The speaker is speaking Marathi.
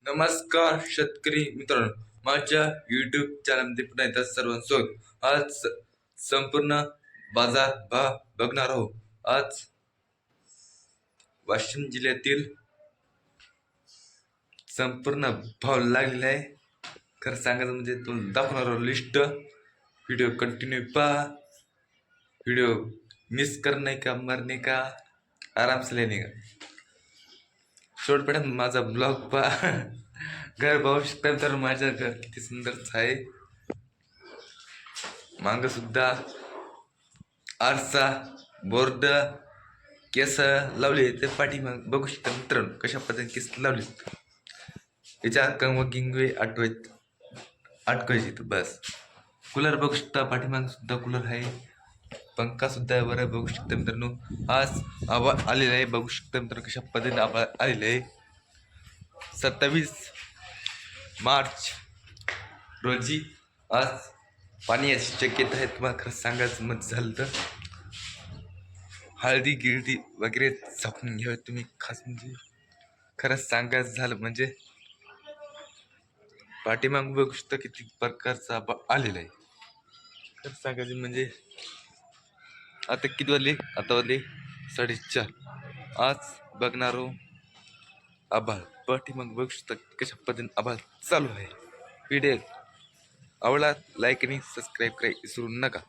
नमस्कार शेतकरी मित्रांनो, माझ्या युट्यूब चॅनलमध्ये पुन्हा एकदा सर्वांचं स्वागत. आज संपूर्ण बाजार भाव बघणार आहोत. आज वाशिम जिल्ह्यातील संपूर्ण भाव लागलेला आहे. खरं सांगायचं म्हणजे तुम्हाला दाखवणार आहोत लिस्ट. व्हिडिओ कंटिन्यू पहा. व्हिडिओ मिस करणे का मरणे का आराम से लेने का. शेवटपर्यंत माझा ब्लॉग पहा. घर पाहू शकता तर माझं घर किती सुंदरच आहे. मांग सुद्धा आरसा बोर्ड केस लावले ते पाठीमाग बघू शकता मित्रांनो कशा पद्धतीने केस लावले. याच्या कंगवे अटकायची तर बस. कूलर बघू शकता पाठीमाग सुद्धा कूलर आहे. पंखा सुद्धा वर बघू शकता मित्रांनो. आज आवाज आलेला आहे बघू शकता मित्रांनो कशा पद्धतीने आवाज आलेला आहे. 27 मार्च रोजी आज पाणी याची शक्यता आहे. तुम्हाला खरं सांगायचं मत झालं तर हळदी गिळदी वगैरे झाकून घ्यावे तुम्ही. खास म्हणजे खरं सांगायचं झालं म्हणजे पाठीमाग बघू शकता किती प्रकारचा आलेला आहे. खरं सांगायचं म्हणजे आता किती वाजले, आता वाजले 4:30. आज बघणार आभाळ पाठीमाग बघू शकता कशा पद्धतीने आभाळ चालू आहे. व्हिडिओ आवडला लाईक आणि सबस्क्राईब करायला विसरू नका.